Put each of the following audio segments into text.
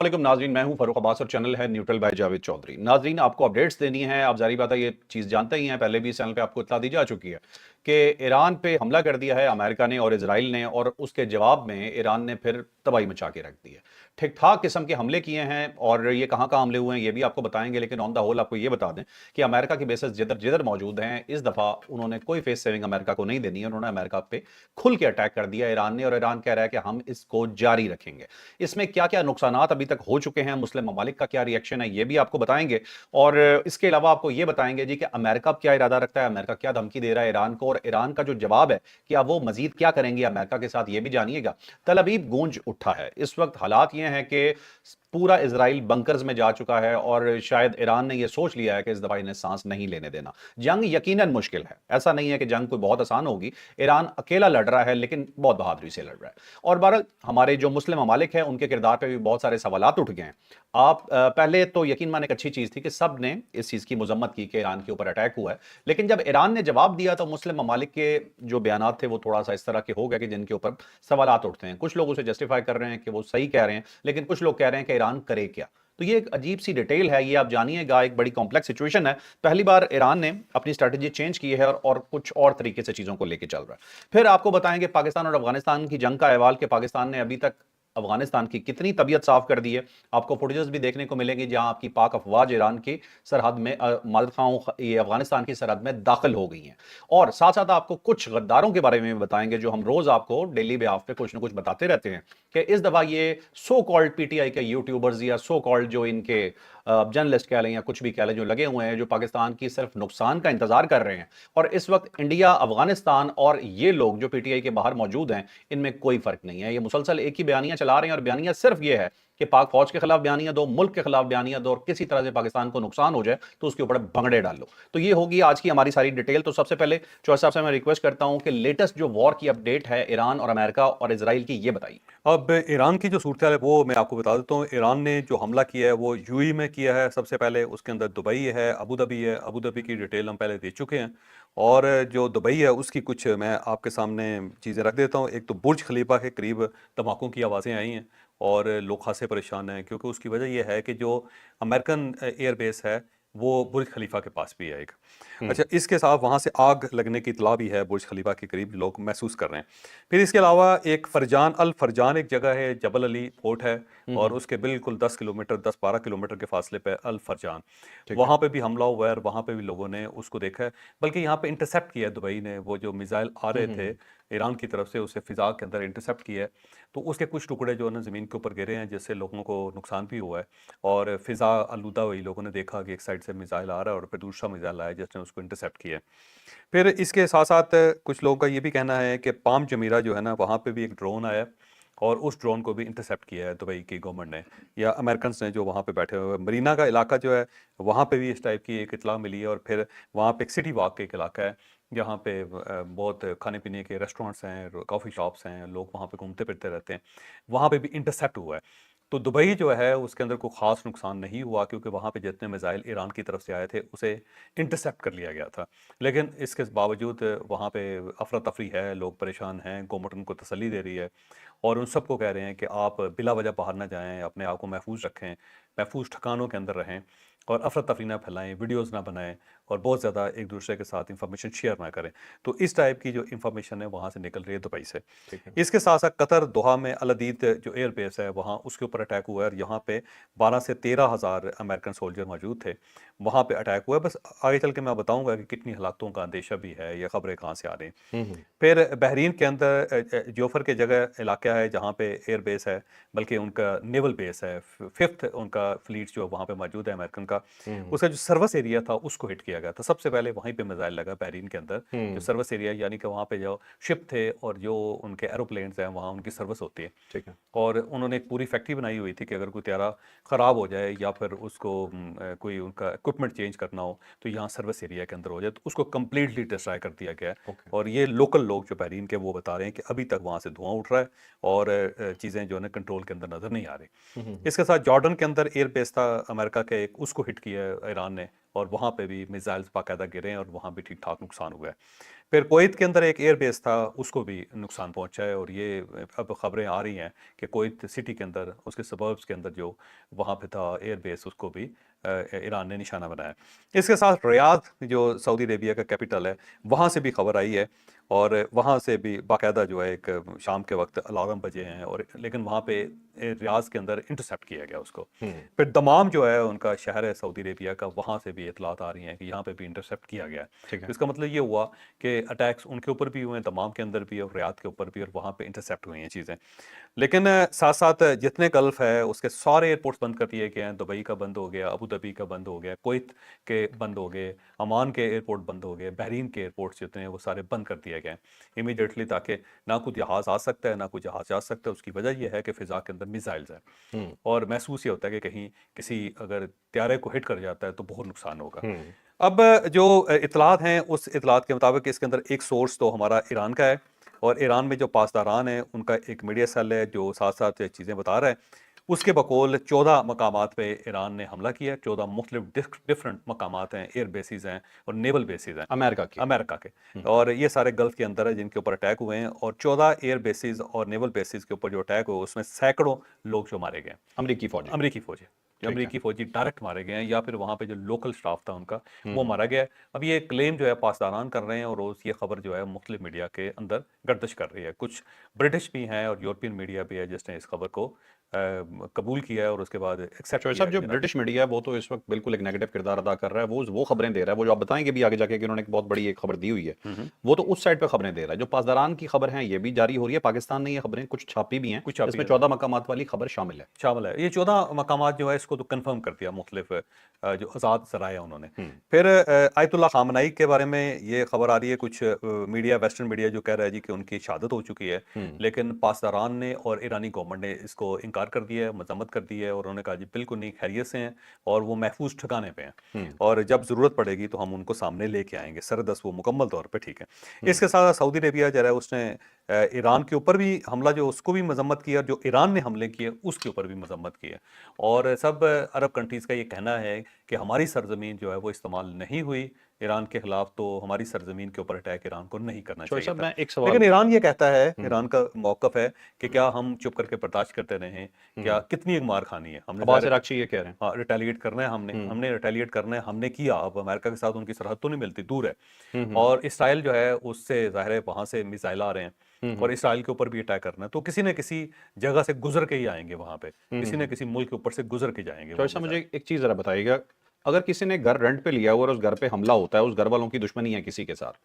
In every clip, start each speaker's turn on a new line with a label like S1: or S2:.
S1: वालेकुम नाजरीन, मैं हूं फरूख अब्बास और चैनल है न्यूट्रल बाय जावेद चौधरी। नाजरीन, आपको अपडेट्स देनी है। आप जारी बात है ये चीज़ जानते ही हैं, पहले भी इस चैनल पे आपको इत्तला दी जा चुकी है कि ईरान पे हमला कर दिया है अमेरिका ने और इजराइल ने, और उसके जवाब में ईरान ने फिर तबाही मचा के रख दी है। ठीक ठाक किस्म के हमले किए हैं और ये कहाँ कहाँ हमले हुए हैं ये भी आपको बताएंगे, लेकिन ऑन द होल आपको ये बता दें कि अमेरिका की बेसिस जिधर जिधर मौजूद हैं, इस दफ़ा उन्होंने कोई फेस सेविंग अमेरिका को नहीं देनी है। उन्होंने अमेरिका पे खुल के अटैक कर दिया ईरान ने, और ईरान कह रहा है कि हम इसको जारी रखेंगे। इसमें क्या क्या नुकसान अभी तक हो चुके हैं, मुस्लिम ममालिक का क्या रिएक्शन है, ये भी आपको बताएंगे। और इसके अलावा आपको ये बताएंगे जी कि अमेरिका क्या इरादा रखता है, अमेरिका क्या धमकी दे रहा है ईरान को, और ईरान का जो जवाब है कि अब वो मजीद क्या करेंगे अमेरिका के साथ, ये भी जानिएगा। तल अबीब गूंज उठा है। इस वक्त हालात ये हैं कि पूरा इजराइल बंकर्स में जा चुका है और शायद ईरान ने यह सोच लिया है कि इस दफा इन्हें सांस नहीं लेने देना। जंग यकीनन मुश्किल है, ऐसा नहीं है कि जंग कोई बहुत आसान होगी। ईरान अकेला लड़ रहा है लेकिन बहुत बहादुरी से लड़ रहा है। और बहरहाल हमारे जो मुस्लिम ममालिक हैं उनके किरदार पर भी बहुत सारे सवालात उठ गए हैं। आप पहले तो यकीन माने एक अच्छी चीज थी कि सब ने इस चीज की मजम्मत की कि ईरान के ऊपर अटैक हुआ है, लेकिन जब ईरान ने जवाब दिया तो मुस्लिम ममालिक के जो बयानात थे वो थोड़ा सा इस तरह के हो गए कि जिनके ऊपर सवालात उठते हैं। कुछ लोग उसे जस्टिफाई कर रहे हैं कि वो सही कह रहे हैं, लेकिन कुछ लोग कह रहे हैं कि ईरान करे क्या। तो ये एक अजीब सी डिटेल है, ये आप जानिएगा। एक बड़ी कॉम्प्लेक्स सिचुएशन है। पहली बार ईरान ने अपनी स्ट्रेटजी चेंज की है और कुछ और तरीके से चीजों को लेकर चल रहा है। फिर आपको बताएंगे पाकिस्तान और अफगानिस्तान की जंग का अहवाल, कि पाकिस्तान ने अभी तक अफगानिस्तान की कितनी तबीयत साफ कर दी है। आपको फुटेजेस भी देखने को मिलेंगी जहां आपकी पाक अफवाज ईरान की सरहद में ये अफगानिस्तान की सरहद में दाखिल हो गई हैं। और साथ साथ आपको कुछ गद्दारों के बारे में भी बताएंगे, जो हम रोज आपको डेली बेहाफ पे कुछ ना कुछ बताते रहते हैं कि इस दफा ये सो कॉल्ड पीटीआई के यूट्यूबर्स या सो कॉल्ड जो इनके जर्नलिस्ट कह लें या कुछ भी कह लें, जो लगे हुए हैं, जो पाकिस्तान की सिर्फ नुकसान का इंतजार कर रहे हैं। और इस वक्त इंडिया, अफगानिस्तान और ये लोग जो पीटीआई के बाहर मौजूद हैं, इनमें कोई फर्क नहीं है। ये मुसलसल एक ही बयानियां चला रहे हैं, और बयानियां सिर्फ ये है कि पाक फौज के खिलाफ बयानियां दो, मुल्क के खिलाफ बयानियां दो, और किसी तरह से पाकिस्तान को नुकसान हो जाए तो उसके ऊपर भंगड़े डाल लो। तो ये होगी आज की हमारी सारी डिटेल। तो सबसे पहले चौहद साहब से मैं रिक्वेस्ट करता हूं कि लेटेस्ट जो वॉर की अपडेट है ईरान और अमेरिका और इसराइल की, ये बताइए।
S2: अब ईरान की जो सूरत है वो मैं आपको बता देता हूँ। ईरान ने जो हमला किया है वो यूएई में किया है सबसे पहले, उसके अंदर दुबई है, अबू धाबी है। अबू धाबी की डिटेल हम पहले दे चुके हैं, और जो दुबई है उसकी कुछ मैं आपके सामने चीज़ें रख देता हूँ। एक तो बुर्ज खलीफा के करीब धमाकों की आवाज़ें आई हैं और लोग खासे परेशान हैं, क्योंकि उसकी वजह यह है कि जो अमेरिकन एयरबेस है वो बुर्ज खलीफा के पास भी है एक। अच्छा, इसके साथ वहाँ से आग लगने की इतला भी है बुर्ज खलीफा के करीब, लोग महसूस कर रहे हैं। फिर इसके अलावा एक फरजान, अल फरजान एक जगह है, जबल अली फोर्ट है, और उसके बिल्कुल 10 किलोमीटर 10-12 किलोमीटर के फासले पे अल फरजान,
S1: ठीक है।
S2: वहाँ पे भी हमला हुआ है और वहाँ पे भी लोगों ने उसको देखा है। बल्कि यहाँ पे इंटरसेप्ट किया है दुबई ने, वो जो मिसाइल आ रहे थे ईरान की तरफ से उसे फिजा के अंदर इंटरसेप्ट किया है। तो उसके कुछ टुकड़े जो है ना ज़मीन के ऊपर गिरे हैं, जिससे लोगों को नुकसान भी हुआ है। और फिजा आलूदा हुई, लोगों ने देखा कि एक साइड से मिसाइल आ रहा है और फिर दूसरा मिसाइल आया जिसने उसको इंटरसेप्ट किया है। फिर इसके साथ साथ कुछ लोगों का ये भी कहना है कि पाम जमीरा जो है ना, वहाँ पे भी एक ड्रोन आया और उस ड्रोन को भी इंटरसेप्ट किया है दुबई की गवर्नमेंट ने या अमेरिकन ने जो वहाँ पे बैठे हुए हैं। मरीना का इलाका जो है वहाँ पे भी इस टाइप की एक इतला मिली है। और फिर वहाँ पे एक सिटी वॉक का एक इलाका है जहाँ पे बहुत खाने पीने के रेस्टोरेंट्स हैं, कॉफ़ी शॉप्स हैं, लोग वहाँ पे घूमते फिरते रहते हैं। वहाँ पे भी इंटरसेप्ट हुआ है। तो दुबई जो है उसके अंदर कोई ख़ास नुकसान नहीं हुआ, क्योंकि वहाँ पे जितने मिसाइल ईरान की तरफ से आए थे उसे इंटरसेप्ट कर लिया गया था। लेकिन इसके बावजूद वहाँ पे अफरा तफरी है, लोग परेशान हैं, गवर्नमेंट उनको तसल्ली दे रही है और उन सबको कह रहे हैं कि आप बिला वजह बाहर ना जाएं, अपने आप को महफूज रखें, महफूज ठिकानों के अंदर रहें और अफरा तफरी ना फैलाएं, वीडियोज़ ना बनाएं और बहुत ज़्यादा एक दूसरे के साथ इंफॉर्मेशन शेयर ना करें। तो इस टाइप की जो इंफॉर्मेशन है वहाँ से निकल रही है दुबई से।
S1: ठीक है।
S2: इसके साथ साथ कतर दोहा में अल अदीद जो एयरबेस है वहाँ उसके ऊपर अटैक हुआ है और यहाँ पे 12 से 13 हज़ार अमेरिकन सोल्जर मौजूद थे। वहाँ पे अटैक हुआ है। बस आगे चल के मैं बताऊंगा कि कितनी हलाकतों का अंदेशा भी है, ये खबरें कहाँ से आ रही हैं।
S1: हम्म।
S2: फिर बहरीन के अंदर जोफर के जगह इलाका है जहाँ पे एयर बेस है, बल्कि उनका नेवल बेस है, फिफ्थ उनका फ्लीट जो वहाँ पे मौजूद है अमेरिकन का।
S1: हम्म।
S2: उसका जो सर्विस एरिया था उसको हिट किया गया था। सबसे पहले वहीं पे मिसाइल लगा बहरीन के अंदर, जो
S1: हम्म।
S2: सर्विस एरिया, यानी कि वहाँ पे जो शिप थे और जो उनके एरोप्लेन्स हैं वहाँ उनकी सर्विस होती है।
S1: ठीक है।
S2: और उन्होंने एक पूरी फैक्ट्री बनाई हुई थी कि अगर कोई त्यारा ख़राब हो जाए या फिर उसको कोई उनका इक्विपमेंट चेंज करना हो तो यहाँ सर्विस एरिया के अंदर हो जाए, तो उसको कम्प्लीटली डिस्ट्रॉय कर दिया गया है।
S1: ओके।
S2: और ये लोकल लोग जो बहरीन के वो बता रहे हैं कि अभी तक वहाँ से धुआं उठ रहा है और चीज़ें जो है ना कंट्रोल के अंदर नज़र नहीं आ रही। इसके साथ जॉर्डन के अंदर एयर बेस था अमेरिका के, एक उसको हिट किया है ईरान ने और वहाँ पे भी मिसाइल्स बाकायदा गिरे हैं और वहाँ भी ठीक ठाक नुकसान हुआ है। फिर कुवैत के अंदर एक एयरबेस था, उसको भी नुकसान पहुंचा है, और ये अब खबरें आ रही हैं कि कुवैत सिटी के अंदर, उसके सबर्ब्स के अंदर जो वहाँ पे था एयरबेस, उसको भी ईरान ने निशाना बनाया। इसके साथ रियाद, जो सऊदी अरेबिया का कैपिटल है, वहाँ से भी खबर आई है, और वहाँ से भी बाकायदा जो है एक शाम के वक्त अलार्म बजे हैं, और लेकिन वहाँ पे रियाज के अंदर इंटरसेप्ट किया गया उसको। फिर दमाम जो है उनका शहर है सऊदी अरेबिया का, वहाँ से भी इतलात आ रही हैं कि यहाँ पे भी इंटरसेप्ट किया गया है।
S1: ठीक है।
S2: तो इसका मतलब ये हुआ कि अटैक्स उनके ऊपर भी हुए हैं, दमाम के अंदर भी और रियाद के ऊपर भी, और वहाँ पे इंटरसेप्ट हुई हैं चीज़ें। लेकिन साथ साथ जितने गल्फ है उसके सारे एयरपोर्ट्स बंद कर दिए गए हैं। दुबई का बंद हो गया, अबू धाबी का बंद हो गया, कुवैत के बंद हो गए, अमान के एयरपोर्ट बंद हो गए, बहरीन के एयरपोर्ट्स जितने हैं वो सारे बंद कर दिए गए इमीडिएटली, ताकि ना कोई जहाज़ आ सकता है ना कोई जहाज़ जा सकता है। उसकी वजह यह है कि फ़िज़ा के अंदर मिसाइल्स हैं,
S1: हम्म।
S2: और महसूस ये होता है कि कहीं किसी अगर त्यारे को हिट कर जाता है तो बहुत नुकसान होगा।
S1: हम्म।
S2: अब जो इतलात हैं, उस इतलात के मुताबिक इसके अंदर एक सोर्स तो हमारा ईरान का है, और ईरान में जो पासदारान है उनका एक मीडिया सेल है जो साथ साथ चीज़ें बता रहा है। उसके बकौल 14 मकामात पे ईरान ने हमला किया है। 14 मुख्तलिफ डिफरेंट मकामात हैं, एयर बेसिस हैं और नेवल बेसिस हैं
S1: अमेरिका की।
S2: अमेरिका के, और ये सारे गल्फ के अंदर है जिनके ऊपर अटैक हुए हैं। और 14 एयर बेसिस और नेवल बेसिस के ऊपर जो अटैक हुए उसमें सैकड़ों लोग जो मारे गए,
S1: अमरीकी फौजी।
S2: अमरीकी फौजी, जो
S1: ठीक है।
S2: अमरीकी फौजी डायरेक्ट मारे गए हैं, या फिर वहाँ पे जो लोकल स्टाफ था उनका वो
S1: हम्म।
S2: मारा गया है। अब ये क्लेम जो है पासदारान कर रहे हैं, और रोज़ ये खबर जो है मुख्तलिफ मीडिया के अंदर गर्दिश कर रही है। कुछ ब्रिटिश भी हैं और यूरोपियन मीडिया भी है जिसने इस खबर को कबूल किया है और उसके बाद एक्सेप्ट
S1: शोएब
S2: किया
S1: साहब,
S2: है
S1: जो
S2: कि जनाब।
S1: ब्रिटिश मीडिया है वो तो इस वक्त बिल्कुल एक नेगेटिव किरदार अदा कर रहा है, वो खबरें दे रहा है, वो जो आप बताएंगे भी आगे जाके कि उन्होंने एक बहुत बड़ी एक खबर दी हुई है, वो तो उस साइड पे खबरें दे रहा है। जो पासदारान की खबर है ये भी जारी हो रही है, पाकिस्तान ने ये खबरें कुछ छापी भी हैं,
S2: कुछ आप
S1: जिसमें
S2: ही
S1: 14 मकामात वाली खबर शामिल है।
S2: शामिल है। ये 14 मकामात जो है इसको तो कंफर्म कर दिया मुख्तलिफ जो आज़ाद ज़राए हैं उन्होंने।
S1: हम्म।
S2: फिर आयतुल्लाह खामनई के बारे में ये खबर आ रही है, कुछ मीडिया, वेस्टर्न मीडिया जो कह रहा है जी कि उनकी शहादत हो चुकी है,
S1: हम्म।
S2: लेकिन पासदारान ने और ईरानी गवर्नमेंट ने इसको इनकार कर दिया है, मजम्मत कर दी है, और उन्होंने कहा जी बिल्कुल नहीं, खैरियत से हैं और वो महफूज ठिकाने पे हैं,
S1: हम्म।
S2: और जब ज़रूरत पड़ेगी तो हम उनको सामने लेके आएंगे, सरदस वो मुकम्मल तौर पर ठीक है।
S1: हम्म।
S2: इसके साथ सऊदी अरेबिया जो है उसने ईरान के ऊपर भी हमला जो उसको भी मजम्मत किया, जो ईरान ने हमले किए उसके ऊपर भी मजम्मत की है। और सब अरब कंट्रीज़ का ये कहना है कि हमारी सरजमीन जो है वो इस्तेमाल नहीं हुई ईरान के खिलाफ, तो हमारी सरजमीन के ऊपर अटैक ईरान को नहीं करना
S1: शोएब
S2: चाहिए
S1: साहब,
S2: था।
S1: मैं एक सवाल।
S2: लेकिन ईरान ये कहता है,
S1: हम्म।
S2: ईरान का मौक़िफ़ है कि क्या हम चुप करके बर्दाश्त करते रहें, क्या
S1: हम्म।
S2: कितनी एक मार खानी है हमने,
S1: अब्बास
S2: ज़ाहिर है
S1: इराक़ची ये कह रहे हैं।
S2: हाँ रिटेलिएट करना है, हमने
S1: हम्म।
S2: हमने रिटेलिएट करना है, हमने किया। अब अमेरिका के साथ उनकी सरहद तो नहीं मिलती, दूर है,
S1: हम्म।
S2: और इसराइल जो है उससे ज़ाहिर है वहाँ से मिसाइल आ रहे हैं,
S1: हम्म।
S2: और इसराइल के ऊपर भी अटैक करना है, तो किसी न किसी जगह से गुजर के ही आएंगे वहाँ पे, किसी न किसी मुल्क के ऊपर से गुजर के जाएंगे
S1: तो
S2: वो
S1: ऐसा
S2: मिसाइल।
S1: मुझे एक चीज़ ज़रा बताइएगा, अगर किसी ने घर रेंट पे लिया हुआ और उस घर पे हमला होता है, उस घर वालों की दुश्मनी है किसी के साथ,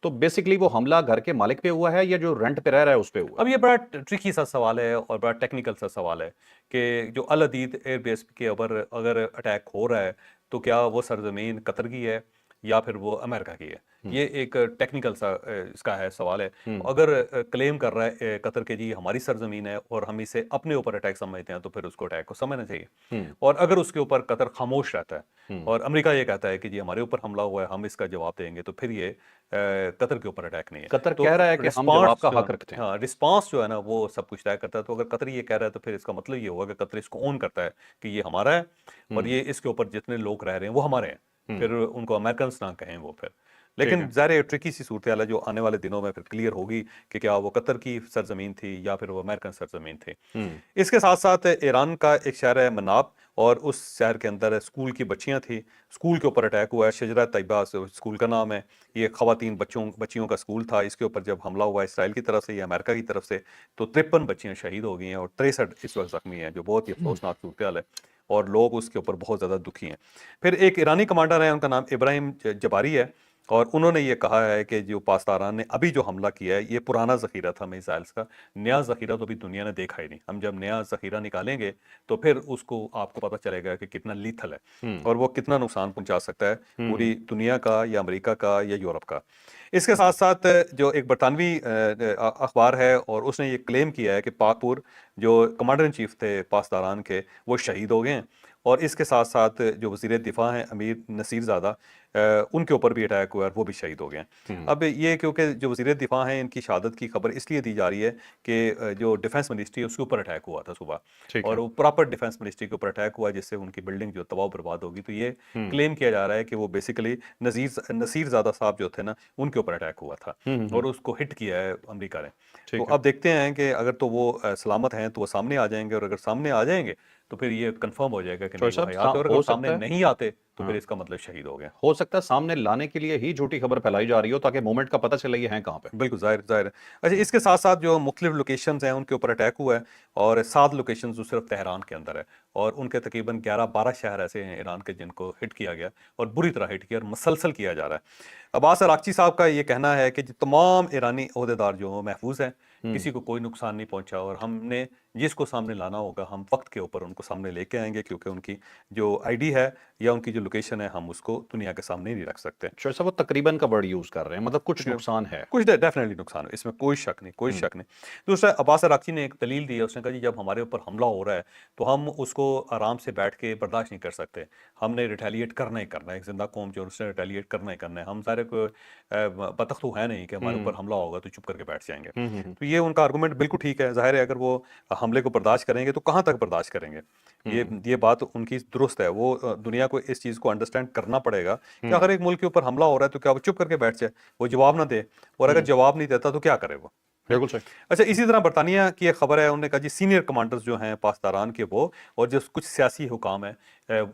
S1: तो बेसिकली वो हमला घर के मालिक पे हुआ है या जो रेंट पे रह रहा है उस पे हुआ
S2: अब ये बड़ा ट्रिकी सा सवाल है और बड़ा टेक्निकल सा सवाल है कि जो अल अदीद एयरबेस के ऊपर अगर अटैक हो रहा है तो क्या वो सरजमीन कतर की है या फिर वो अमेरिका की है।
S1: है?
S2: ये एक टेक्निकल सा इसका है सवाल है।
S1: हम्म।
S2: अगर क्लेम कर रहा है कतर के जी हमारी सरजमीन है और हम इसे अपने ऊपर अटैक समझते हैं तो फिर उसको अटैक को समझना चाहिए।
S1: हम्म।
S2: और अगर उसके ऊपर कतर खामोश रहता है
S1: हम्म।
S2: और अमेरिका ये कहता है कि जी हमारे ऊपर हमला हुआ है, हम इसका जवाब देंगे, तो फिर ये कतर के ऊपर अटैक नहीं है।
S1: कतर
S2: तो
S1: कह रहा है कि हम जवाब
S2: रिस्पांस
S1: का
S2: जो
S1: हक रखते हैं।
S2: हाँ रिस्पांस जो है ना वो सब कुछ तय करता है। तो अगर कतर ये कह रहा है तो फिर इसका मतलब ये होगा कि कतर इसको ओन करता है कि ये हमारा है और ये इसके ऊपर जितने लोग रह रहे हैं वो हमारे हैं, फिर उनको अमेरिकन ना कहें वो फिर।
S1: ठीक
S2: लेकिन
S1: है।
S2: ज़ाहिर ट्रिकी सी सूरत हाल है जो आने वाले दिनों में फिर क्लियर होगी कि क्या वो कतर की सरजमीन थी या फिर वो अमेरिकन सरजमीन थी।
S1: हम्म।
S2: इसके साथ साथ ईरान का एक शहर है मनाब, और उस शहर के अंदर स्कूल की बच्चियां थी, स्कूल के ऊपर अटैक हुआ है। शजरा तैयबा स्कूल का नाम है, ये खवातीन बच्चियों का स्कूल था। इसके ऊपर जब हमला हुआ इसराइल की तरफ से या अमेरिका की तरफ से तो 53 बच्चियां शहीद हो गई हैं और 63 इस वक्त जख्मी हैं, जो बहुत ही अफसोसनाक सूरत हाल है और लोग उसके ऊपर बहुत ज़्यादा दुखी हैं। फिर एक ईरानी कमांडर है, उनका नाम इब्राहिम जबारी है, और उन्होंने ये कहा है कि जो पासदारान ने अभी जो हमला किया है ये पुराना ज़ख़ीरा था मिसाइल्स का, नया ज़ख़ीरा तो अभी दुनिया ने देखा ही नहीं। हम जब नया ज़ख़ीरा निकालेंगे तो फिर उसको आपको पता चलेगा कि कितना लीथल है और वो कितना नुकसान पहुंचा सकता है पूरी दुनिया का या अमेरिका का या यूरोप का। इसके साथ साथ जो एक बरतानवी अखबार है और उसने ये क्लेम किया है कि पाकपुर जो कमांडर इन चीफ थे पासदारान के, वो शहीद हो गए हैं। और इसके साथ साथ जो वज़ीर दिफा हैं अमीर नसीर ज़ादा, उनके ऊपर भी अटैक हुआ और वो भी शहीद हो गए हैं।
S1: हम्म।
S2: अब ये क्योंकि जो वज़ीर दिफा हैं इनकी शहादत की खबर इसलिए दी जा रही है कि जो डिफेंस मिनिस्ट्री है उसके ऊपर अटैक हुआ था सुबह,
S1: ठीक
S2: और
S1: है।
S2: वो प्रॉपर डिफेंस मिनिस्ट्री के ऊपर अटैक हुआ जिससे उनकी बिल्डिंग जो तबाह बर्बाद होगी। तो ये
S1: हम्म।
S2: क्लेम किया जा रहा है कि वो बेसिकली नसीर ज़ादा साहब जो थे ना, उनके ऊपर अटैक हुआ था और उसको हिट किया है अमेरिका ने। तो
S1: ठीक है।
S2: अब देखते हैं कि अगर तो वो सलामत हैं तो वो सामने आ जाएंगे, और अगर सामने आ जाएंगे तो फिर ये कंफर्म हो जाएगा कि
S1: चौधरी
S2: नहीं वो
S1: साहब
S2: हयात है, और अगर
S1: हो
S2: वो सामने
S1: सकता है,
S2: नहीं आते तो फिर
S1: हाँ,
S2: इसका मतलब शहीद हो गए।
S1: हो सकता है सामने लाने के लिए ही झूठी खबर फैलाई जा रही हो ताकि मोमेंट का पता चले ये हैं कहाँ पे।
S2: बिल्कुल, ज़ाहिर है। अच्छा, इसके साथ-साथ जो मुख्तलिफ़ लोकेशंस हैं उनके ऊपर अटैक हुआ है, और 7 लोकेशंस जो सिर्फ तेहरान के अंदर है, और उनके तकरीबन 11-12 शहर ऐसे हैं ईरान के जिनको हिट किया गया, और बुरी तरह हिट किया और मुसलसल किया जा रहा है। अब्बास अरागची साहब का ये कहना है कि जो तमाम ईरानी ओहदेदार जो हैं वो महफूज़ हैं,
S1: हम्म।
S2: किसी को कोई नुकसान नहीं पहुँचा, और हमने जिसको सामने लाना होगा हम वक़्त के ऊपर उनको सामने लेके आएँगे, क्योंकि उनकी जो आईडी है या उनकी जो लोकेशन है हम उसको दुनिया के सामने नहीं रख सकते।
S1: चौधरी साहब वो तकरीबन का वर्ड यूज कर रहे हैं, मतलब कुछ
S2: तकरीबन
S1: नुकसान है।
S2: कुछ डेफिनेटली नुकसान है, इसमें कोई शक नहीं, कोई
S1: हम्म।
S2: शक नहीं। दूसरा, अब्बास अरागची ने एक दलील दी है, उसने कहा जी जब हमारे ऊपर हमला हो रहा है तो हम उसको आराम से बैठ के बर्दाश्त नहीं कर सकते, हमने रिटेलिएट करना ही करना है, एक जिंदा कौम जो है, उसने रिटेलिएट करना ही करना है। हम सारे को बतख तो है नहीं कि हमारे ऊपर
S1: हम्म।
S2: हमला होगा तो चुप करके बैठ जाएंगे।
S1: हम्म।
S2: तो ये उनका आर्गूमेंट बिल्कुल ठीक है। ज़ाहिर है अगर वो हमले को बर्दाश्त करेंगे तो कहाँ तक बर्दाश्त करेंगे,
S1: हम्म।
S2: ये बात उनकी दुरुस्त है। वो दुनिया को इस चीज़ को अंडरस्टैंड करना पड़ेगा कि
S1: हम्म।
S2: अगर एक मुल्क के ऊपर हमला हो रहा है तो क्या वो चुप करके बैठ जाए, वो जवाब ना दे, और अगर
S1: हम्म।
S2: जवाब नहीं देता तो क्या करे वो, है?
S1: बिल्कुल सही।
S2: अच्छा, इसी तरह बरतानिया की एक खबर है, उन्होंने कहा जी सीनियर कमांडर्स जो हैं पासदारान के वो, और जो कुछ सियासी हुकाम हैं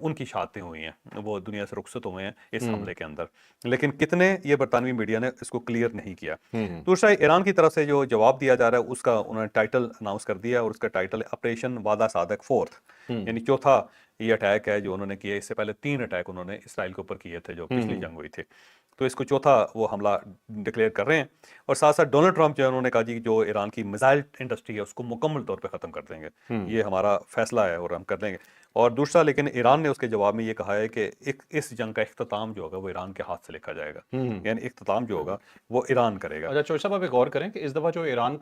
S2: उनकी शहादतें हुई हैं, वो दुनिया से रुखसत हुए हैं इस
S1: हम्म।
S2: हमले के अंदर। लेकिन कितने, ये बरतानवी मीडिया ने इसको क्लियर नहीं किया।
S1: हम्म।
S2: दूसरा, ईरान की तरफ से जो जवाब दिया जा रहा है उसका उन्होंने टाइटल अनाउंस कर दिया, और उसका टाइटल है ऑपरेशन वादा सादक फोर्थ,
S1: हम्म।
S2: यानी चौथा ये अटैक है जो उन्होंने किया। इससे पहले 3 अटैक उन्होंने इसराइल के ऊपर किए थे जो पिछली
S1: हम्म।
S2: जंग हुई थी, तो इसको चौथा वो हमला डिक्लेयर कर रहे हैं। और साथ साथ डोनाल्ड ट्रंप जो है उन्होंने कहा जी जो ईरान की मिसाइल इंडस्ट्री है उसको मुकम्मल तौर पे ख़त्म कर देंगे,
S1: हम्म।
S2: ये हमारा फैसला है और हम कर देंगे। और दूसरा, लेकिन ईरान ने उसके जवाब में ये कहा है कि इस जंग का इख्तिताम जो होगा वो ईरान के हाथ से लिखा जाएगा,
S1: हम्म।
S2: यानी इख्तिताम जो होगा वो ईरान करेगा।
S1: अच्छा चौधरी साहब आप एक और करें कि इस दफा जो ईरान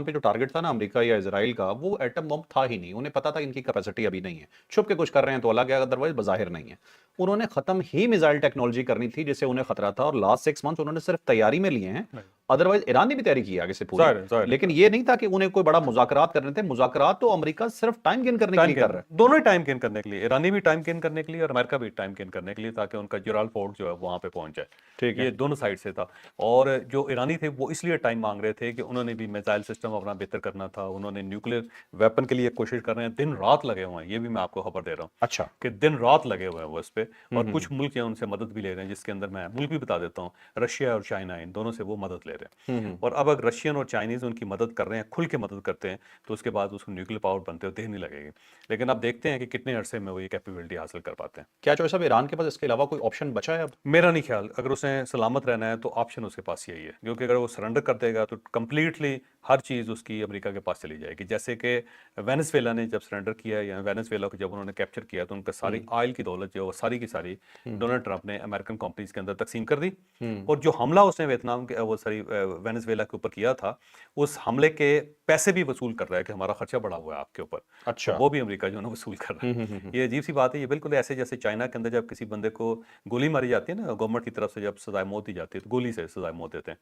S1: पे जो टारगेट था ना अमेरिका या इजराइल का, वो एटम बम था ही नहीं। उन्हें पता था इनकी कैपेसिटी अभी नहीं है, छुप के कुछ कर रहे हैं तो अलग है, अदरवाइज बाहिर नहीं है। उन्होंने खत्म ही मिसाइल टेक्नोलॉजी करनी थी जिससे उन्हें खतरा था, और लास्ट 6 मंथ्स उन्होंने सिर्फ तैयारी में लिए हैं।
S2: नहीं,
S1: अदरवाइज ईरान ने भी तैयारी की है आगे से पूरी।
S2: जाहिर
S1: लेकिन
S2: है।
S1: ये नहीं था कि उन्हें कोई बड़ा मुज़ाकरात करने थे। मुज़ाकरात तो अमेरिका सिर्फ टाइम गेन करने के
S2: टाइम
S1: लिए कर
S2: गेन,
S1: रहा है।
S2: दोनों ही टाइम गेन करने के लिए, ईरानी भी टाइम गेन करने के लिए और अमेरिका भी टाइम गेन करने के लिए, ताकि उनका जुराल फोर्ट जो है वहां पे पहुंच जाए।
S1: ठीक है।
S2: ये दोनों साइड से था। और जो ईरानी थे वो इसलिए टाइम मांग रहे थे कि उन्होंने भी मिसाइल सिस्टम अपना बेहतर करना था, उन्होंने न्यूक्लियर वेपन के लिए कोशिश कर रहे हैं, दिन रात लगे हुए हैं। ये भी मैं आपको खबर दे रहा हूँ
S1: अच्छा।
S2: कि दिन रात लगे हुए हैं वो इस पे। और
S1: हम्म।
S2: कुछ मुल्क हैं उनसे मदद भी ले रहे हैं, जिसके अंदर मैं मुल्क भी बता देता हूँ, रशिया और चाइना, इन दोनों से वो मदद ले रहे हैं।
S1: हम्म।
S2: और अब अगर रशियन और चाइनीज़ उनकी मदद कर रहे हैं, खुल के मदद करते हैं, तो उसके बाद उसको न्यूक्लियर पावर बनते हो देर नहीं लगेगी। लेकिन अब देखते हैं कि कितने अरसे में वो ये कैपेबिलिटी हासिल कर पाते हैं।
S1: क्या चौधरी साहब ईरान के पास इसके अलावा कोई ऑप्शन बचा है अब?
S2: मेरा नहीं ख्याल, अगर उसे सलामत रहना है तो ऑप्शन उसके पास यही है, क्योंकि अगर वो सरेंडर कर देगा तो कंप्लीटली हर चीज़ उसकी अमेरिका के पास चली जाएगी। जैसे कि वेनेजुएला ने जब सरेंडर किया, या वेनेजुएला को जब उन्होंने कैप्चर किया, तो उनका सारी ऑयल की दौलत जो है वो सारी की सारी डोनाल्ड ट्रंप ने अमेरिकन कंपनीज के अंदर तकसीम कर दी।
S1: हम्म।
S2: और जो हमला उसने वियतनाम के वो सारी वेनेजुएला के ऊपर किया था, उस हमले के पैसे भी वसूल कर रहा है कि हमारा खर्चा बढ़ा हुआ है आपके ऊपर, तो
S1: अच्छा।
S2: वो भी अमेरिका जो है ना वसूल कर रहा है। ये अजीब सी बात है। ये बिल्कुल ऐसे जैसे चाइना के अंदर जब किसी बंदे को गोली मारी जाती है ना गवर्नमेंट की तरफ से, जब सजाए मौत दी जाती है तो गोली से सजाए मौत देते हैं,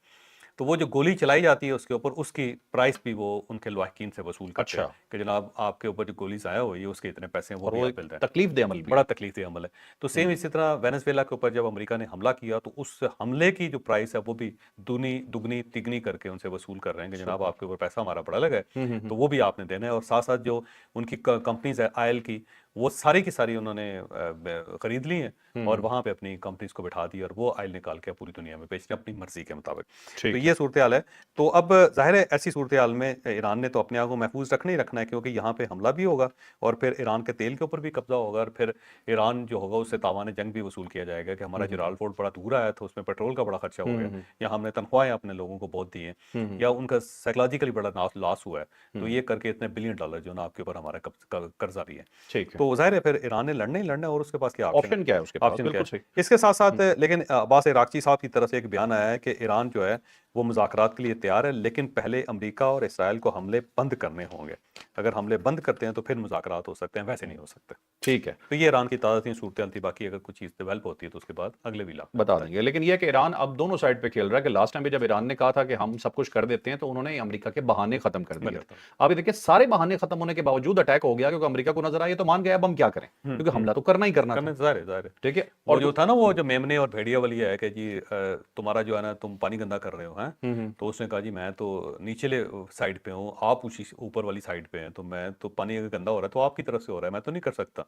S2: तो वो जो गोली चलाई जाती है उसके ऊपर उसकी प्राइस भी वो उनके लवाहकीन से वसूल करते हैं
S1: अच्छा।
S2: कि जनाब आपके ऊपर जो गोली ज़ाया हुई है उसके इतने पैसे हैं, वो
S1: और
S2: भी
S1: वो
S2: आप
S1: एक
S2: मिल रहे हैं।
S1: तकलीफ दे अमल भी है।
S2: बड़ा तकलीफ अमल है। तो सेम इसी तरह वेनेजुएला के ऊपर जब अमेरिका ने हमला किया, तो उस हमले की जो प्राइस है वो भी दूनी दुगनी तिगनी करके उनसे वसूल कर रहे हैं कि जनाब आपके ऊपर पैसा हमारा बड़ा लगा है, तो वो भी आपने देना है। और साथ साथ जो उनकी कंपनीज है ऑयल की, वो सारी की सारी उन्होंने खरीद ली हैं और वहाँ पे अपनी कंपनीज को बिठा दी, और वो ऑयल निकाल के पूरी दुनिया में बेच रहे हैं अपनी मर्जी के मुताबिक। तो
S1: ठीक है।
S2: ये सूरत हाल है। तो अब जाहिर है ऐसी सूरत हाल में ईरान ने तो अपने आप को महफूज रखना ही रखना है, क्योंकि यहाँ पे हमला भी होगा और फिर ईरान के तेल के ऊपर भी कब्जा होगा, और फिर ईरान जो होगा उससे तावान जंग भी वसूल किया जाएगा कि हमारा जलाल फोर्ट बड़ा दूर आया था, उसमें पेट्रोल का बड़ा खर्चा हो गया, या हमने तनख्वाहें अपने लोगों को बहुत दी हैं, या उनका साइकोलॉजिकली बड़ा लॉस हुआ है, तो ये करके इतने बिलियन डॉलर जो ना आपके ऊपर हमारा कर्जा भी है।
S1: ठीक है।
S2: तो जाहिर है फिर ईरान ने लड़ना ही लड़ना है, और उसके पास क्या ऑप्शन है?
S1: ऑप्शन क्या है उसके पास?
S2: ऑप्शन क्या
S1: बिल्कुल
S2: है?
S1: सही।
S2: इसके साथ साथ लेकिन अब्बास अरागची साहब की तरफ से एक बयान आया है कि ईरान जो है वो मुज़ाकरात के लिए तैयार है, लेकिन पहले अमेरिका और इसराइल को हमले बंद करने होंगे। अगर हमले बंद करते हैं तो फिर मुज़ाकरात हो सकते हैं, वैसे नहीं हो सकते।
S1: ठीक है,
S2: तो ये ईरान की ताज़ा सूरत थी। बाकी अगर कुछ चीज़ डेवलप होती है तो उसके बाद अगले भी
S1: बता देंगे। लेकिन ये है कि ईरान अब दोनों साइड पे खेल रहा है कि लास्ट टाइम भी जब ईरान ने कहा था कि हम सब कुछ कर देते हैं, तो उन्होंने अमेरिका के बहाने खत्म कर दिए। अब ये देखिए, सारे बहाने खत्म होने के बावजूद अटैक हो गया, क्योंकि अमेरिका को नजर आया ये तो मान गया अब हम क्या करें, क्योंकि हमला तो करना ही करना था।
S2: ज़ाहिर है।
S1: ठीक है,
S2: वो
S1: और
S2: जो था ना, वो जो मेमने और भेड़िया वाली है कि जी तुम्हारा जो है ना, तुम पानी गंदा कर रहे हो हैं। तो उसने कहा जी मैं तो नीचले साइड पे हूँ, आप उसी ऊपर वाली साइड पे हैं, तो मैं तो पानी अगर गंदा हो रहा है तो आपकी तरफ से हो रहा है, मैं तो नहीं कर सकता।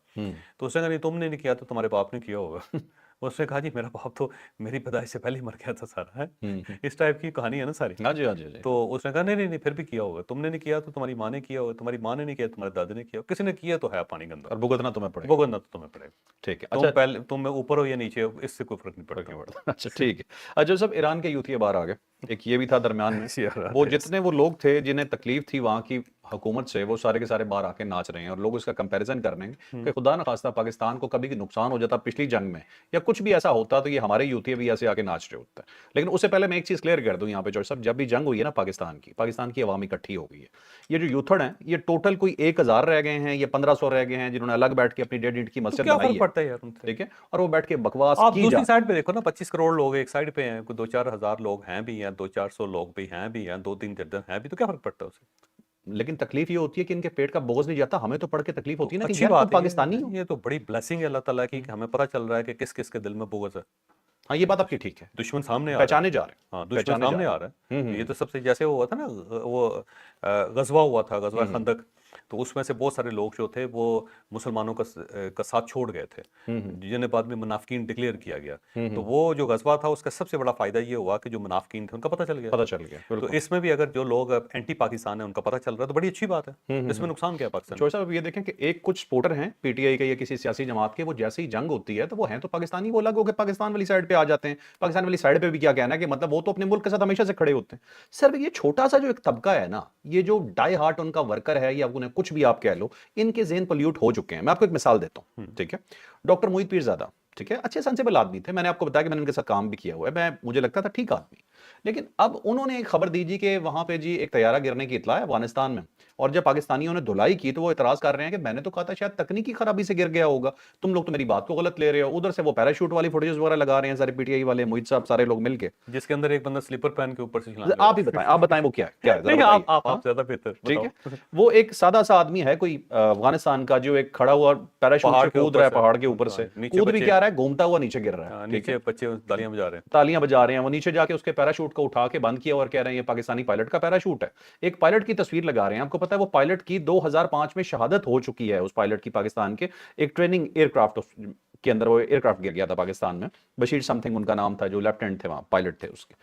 S2: तो उसने कहा नहीं, तुमने नहीं किया तो तुम्हारे बाप ने किया होगा। उसने कहा जी मेरा बाप तो मेरी पैदाइश से पहले ही मर गया था सारा है। इस टाइप की कहानी है ना सारी।
S1: हाँ जी, हाँ जी, हाँ जी।
S2: तो उसने कहा नहीं नहीं नहीं, फिर भी किया होगा, तुमने नहीं किया तो तुम्हारी माँ ने किया होगा, तुम्हारी माँ ने नहीं किया तुम्हारे दादा ने किया होगा, किसी ने किया तो है पानी गंदा,
S1: और भुगतना तुम्हें पड़ेगा।
S2: भुगतना तो तुम्हें पड़ेगा।
S1: ठीक है,
S2: तुम
S1: अच्छा।
S2: पहले तुम ऊपर हो या नीचे हो, इससे कोई फर्क नहीं
S1: फर्क नहीं
S2: पड़ता।
S1: पड़ता। अच्छा, ठीक है। अच्छा, सब ईरान के यूथी बाहर आ गए, एक ये भी था दरमियान में।
S2: यार,
S1: वो जितने वो लोग थे जिन्हें तकलीफ थी वहां की हुकूमत से, वो सारे के सारे बाहर आके नाच रहे हैं, और लोग इसका कंपैरिजन कर रहे हैं कि खुदा न खास्ता पाकिस्तान को कभी नुकसान हो जाता पिछली जंग में, या कुछ भी ऐसा होता, तो ये हमारे यूथी भी ऐसे आके नाच रहे होते हैं। लेकिन उससे पहले मैं एक चीज क्लियर कर दूं यहाँ पे जॉर्ज साहब, जब भी जंग हुई है ना पाकिस्तान की आवाम इकट्ठी हो गई है। ये जो यूथड़ हैं, ये टोटल कोई 1000 रह गए हैं, ये 1500 रह गए हैं, जिन्होंने अलग बैठ के अपनी 1.5 ईंट की
S2: तो
S1: मस्जिद
S2: क्या
S1: बनाई
S2: फर्क
S1: है।
S2: पड़ता है यार उनसे?
S1: ठीक है, और वो बैठ के बकवास
S2: आप
S1: की जा।
S2: दूसरी साइड पे देखो ना, 25 करोड़ लोग एक साइड पे हैं, कोई 2-4 हजार लोग हैं भी हैं, 200-400 लोग भी हैं भी हैं, 2-3 दर्जन हैं भी, तो क्या फर्क पड़ता है उससे?
S1: लेकिन तकलीफ ये होती है कि इनके पेट का बोझ नहीं जाता, हमें तो पढ़ के तकलीफ
S2: तो
S1: होती है ना कि
S2: अच्छी
S1: यार तुम
S2: बात है
S1: पाकिस्तानी हो।
S2: ये तो बड़ी ब्लेसिंग है अल्लाह ताला की, कि हमें पता चल रहा है कि किस किस के दिल में बुग़्ज़ है।
S1: हाँ, ये बात आपकी ठीक है,
S2: दुश्मन सामने आ रहा है।
S1: पहचाने जा रहे हैं,
S2: हाँ, दुश्मन
S1: पहचाने जा
S2: सामने
S1: रहे
S2: आ
S1: हैं।
S2: रहा है। तो ये तो सबसे, जैसे वो हुआ था ना, वो ग़ज़वा हुआ था, ग़ज़वा खंदक। तो उसमें से बहुत सारे लोग जो थे वो मुसलमानों का साथ छोड़ गए थे, जिन्हें बाद में मुनाफ़िकीन डिक्लेयर किया गया। तो वो जो ग़ज़वा था उसका सबसे बड़ा फ़ायदा ये हुआ कि जो मुनाफ़िकीन थे उनका पता चल गया।
S1: पता चल गया,
S2: तो
S1: बिल्कुल।
S2: इसमें भी अगर जो लोग अब एंटी पाकिस्तान है उनका पता चल रहा है तो बड़ी अच्छी बात है। इसमें नुकसान क्या है पाकिस्तान
S1: चोर साहब, ये देखें कि एक कुछ सपोर्टर हैं पीटीआई के या किसी सियासी जमात के, वो जैसे ही जंग होती है तो वो हैं तो पाकिस्तानी, वो अलग होकर पाकिस्तान वाली साइड पे आ जाते हैं। पाकिस्तान वाली साइड पे भी क्या कहना है कि मतलब वो तो अपने मुल्क के साथ हमेशा से खड़े होते हैं। सर, ये छोटा सा जो एक तबका है ना, ये जो डाई हार्ट उनका वर्कर है, या उन्हें कुछ भी आप कह लो, इनके ज़हन पोल्यूट हो चुके हैं। मैं आपको एक मिसाल देता हूँ, ठीक है। डॉक्टर मोहित पीरजादा, ठीक है, अच्छे सेंसिबल आदमी थे, मैंने आपको बताया कि मैंने उनके साथ काम भी किया हुआ है, मैं मुझे लगता था ठीक आदमी। लेकिन अब उन्होंने एक खबर दी जी कि वहां पे जी एक तैयारा गिरने की इत्ला है अफगानिस्तान में, और जब पाकिस्तानियों ने धुलाई की तो वो इतराज कर रहे हैं कि मैंने तो कहा था शायद तकनीकी खराबी से गिर गया होगा, तुम लोग तो मेरी बात को गलत ले रहे हो। उधर से वो पैराशूट वाली फुटेज वगैरह लगा रहे हैं सारे पीटीआई वाले, मोहित साहब, सारे लोग मिलके।
S2: जिसके अंदर एक बंदा स्लीपर पहन के ऊपर से छलांग लगा
S1: आप ही बताएं, आप बताएं वो क्या है, क्या है, जरा
S2: नहीं,
S1: बताइए।
S2: आप
S1: हाँ?
S2: ज्यादा बेहतर
S1: ठीक
S2: बताओ।
S1: है, वो एक सादा सा आदमी है कोई अफगानिस्तान का, जो एक खड़ा हुआ पैराशूट
S2: पहाड़
S1: से
S2: के
S1: कूद
S2: ऊपर
S1: रहा है,
S2: से,
S1: पहाड़ के ऊपर से
S2: नीचे
S1: कूद भी
S2: बच्चे,
S1: क्या रहा है, घूमता हुआ नीचे गिर रहा है। ठीक है,
S2: नीचे बच्चे तालियां बजा रहे हैं।
S1: तालियां बजा रहे हैं, वो नीचे जाके उसके पैराशूट को उठा के बंद किया और कह रहे हैं ये पाकिस्तानी पायलट का पैराशूट है। एक पायलट की तस्वीर लगा रहे हैं, आपको पता है वो पायलट की 2005 में शहादत हो चुकी है, उस पायलट की, पाकिस्तान के एक ट्रेनिंग एयरक्राफ्ट के अंदर वो एयरक्राफ्ट गिर गया था पाकिस्तान में, बशीर समथिंग उनका नाम था, जो लेफ्टिनेंट थे वहां, पायलट थे उसके।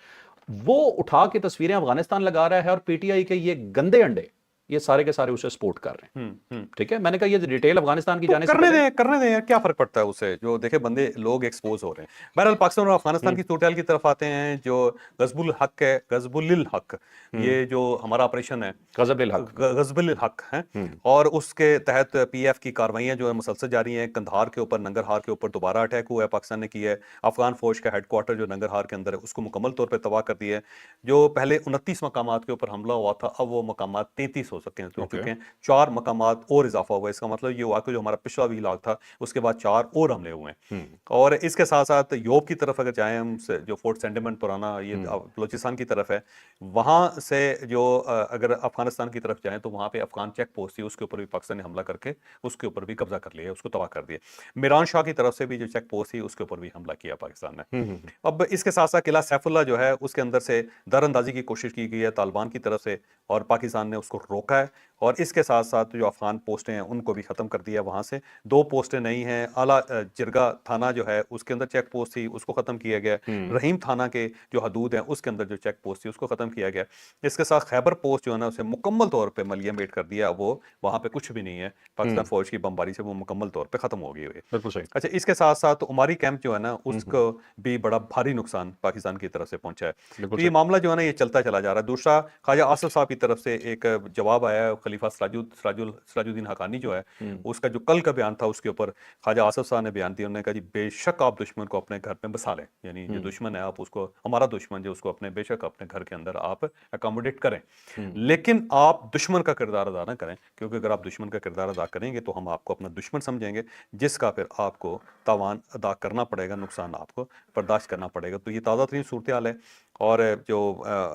S1: वो उठा के तस्वीरें अफगानिस्तान लगा रहा है, और पीटीआई के ये गंदे अंडे ये सारे के सारे उसे सपोर्ट कर रहे हैं। ठीक है, मैंने कहा ये डिटेल अफगानिस्तान की
S2: तो
S1: जाने से पहले
S2: करने दें यार, क्या फर्क पड़ता है उससे, जो देखे बंदे लोग एक्सपोज हो रहे हैं। बहरहाल पाकिस्तान और अफगानिस्तान की सूरत की तरफ आते हैं। जो गजबुल हक है, गजबुल हक, ये जो हमारा ऑपरेशन है,
S1: गजबुल हक,
S2: गजबुल हक है, और उसके तहत पीएफ की कार्रवाइयां जो है मुसलसल जारी हैं। कंधार के ऊपर, नंगरहार के ऊपर दोबारा अटैक हुआ है, पाकिस्तान ने किया है। अफगान फौज का हेडक्वार्टर जो नंगरहार के अंदर है उसको मुकम्मल तौर पर तबाह कर दिया है। जो पहले 29 मकामात के ऊपर हमला हुआ था, अब वो मकामात 33 हो चुके हैं। 4 मकामात और इजाफा हुआ है। इसका मतलब ये हुआ कि जो हमारा पिछला भी इलाका था उसके बाद 4 और हमले हुए हैं। और इसके साथ साथ यूरोप की तरफ अगर जाएं हम, जो फोर्ट सेंटिमेंट पुराना ये बलोचिस्तान की तरफ है, वहां से जो अगर अफगानिस्तान की तरफ जाएं तो वहां पे अफगान चेक पोस्ट थी, उसके ऊपर भी पाकिस्तान ने हमला करके उसके ऊपर भी कब्जा कर लिया, उसको तबाह कर दिया। मिरान शाह की तरफ से भी जो चेक पोस्ट थी उसके ऊपर भी हमला किया पाकिस्तान ने। अब इसके साथ साथ किला सैफुल्ला जो है उसके अंदर से दरअंदाजी की कोशिश की गई है तालिबान की तरफ से, और पाकिस्तान ने उसको रोका है। और इसके साथ साथ जो अफगान पोस्टें हैं उनको भी खत्म कर दिया वहां से। 2 पोस्टें नहीं हैं। आला जिरगा थाना जो है उसके अंदर चेक पोस्ट थी, उसको खत्म किया गया। रहीम थाना के जो हदूद हैं उसके अंदर जो चेक पोस्ट थी उसको खत्म किया गया। इसके साथ खैबर पोस्ट जो है ना उसे मुकम्मल तौर पे मलियामेट कर दिया। वो वहां पे कुछ भी नहीं है, पाकिस्तान फौज की बमबारी से वो मुकम्मल तौर पे खत्म हो गई है।
S1: बिल्कुल सही।
S2: अच्छा, इसके साथ साथ उमारी कैंप जो है ना उसको भी बड़ा भारी नुकसान पाकिस्तान की तरफ से पहुंचा है। तो ये मामला जो है ना ये चलता चला जा रहा है। दूसरा, ख्वाजा आसिफ साहब की तरफ से एक जवाब आया है खलीफा सराजुद्दीन हकानी जो है, उसका जो कल का बयान था उसके ऊपर ख्वाजा आसिफ साहब ने बयान दिया। उन्होंने कहा जी बेशक आप दुश्मन को अपने घर में बसा लें, यानी जो दुश्मन है आप उसको, हमारा दुश्मन जो उसको अपने बेशक अपने घर के अंदर आप अकोमोडेट करें, लेकिन आप दुश्मन का किरदार अदा ना करें, क्योंकि अगर आप दुश्मन का किरदार अदा करेंगे तो हम आपको अपना दुश्मन समझेंगे, जिसका फिर आपको तावान अदा करना पड़ेगा, नुकसान आपको बर्दाश्त करना पड़ेगा। तो ये ताज़ा तरीन सूरत हाल है, और जो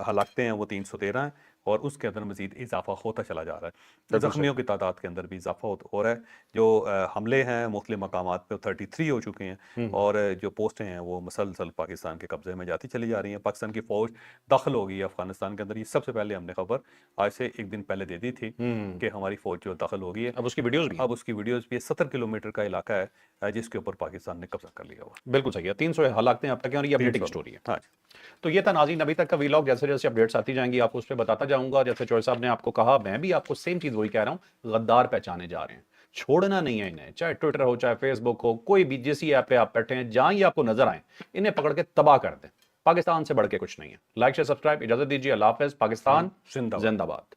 S2: हलाकतें हैं वो 313 हैं, और उसके अंदर मजीद इजाफा होता चला जा रहा है। जख्मियों की तादाद के अंदर भी इजाफा हो रहा है। जो हमले हैं मुख्तलिफ मकामात पे 33 हो चुके हैं, और जो पोस्टें हैं वो मुसलसल पाकिस्तान के कब्जे में जाती चली जा रही हैं। पाकिस्तान की फौज दाखिल हो गई है अफगानिस्तान के अंदर। ये सबसे पहले हमने खबर आज से एक दिन पहले दे दी थी कि हमारी फौज जो दाखिल हो गई है।
S1: अब उसकी वीडियोस भी हैं।
S2: अब उसकी वीडियोस भी 70 किलोमीटर का इलाका है जिसके ऊपर पाकिस्तान ने कब्जा कर लिया हुआ।
S1: बिल्कुल सही है, 300 हलाकतें अब तक हैं और ये अपडेटिंग
S2: 300
S1: स्टोरी है।
S2: हाँ जी।
S1: तो ये था नाज़रीन अभी तक का वीलॉग। जैसे जैसे अपडेट्स आती जाएंगी आपको उस पर बताता जाऊंगा। जैसे चोर साहब ने आपको कहा, मैं भी आपको सेम चीज़ वही कह रहा हूँ, गद्दार पहचाने जा रहे हैं, छोड़ना नहीं है इन्हें, चाहे ट्विटर हो चाहे फेसबुक हो, कोई भी जिस ऐप पे आप बैठे हैं, जहां ये आपको नजर आए, इन्हें पकड़ के तबाह कर दें। पाकिस्तान से बढ़ के कुछ नहीं है। लाइक शेयर सब्सक्राइब, इजाजत दीजिए, अल्लाह हाफिज। पाकिस्तान
S2: जिंदाबाद।
S1: जिंदाबाद।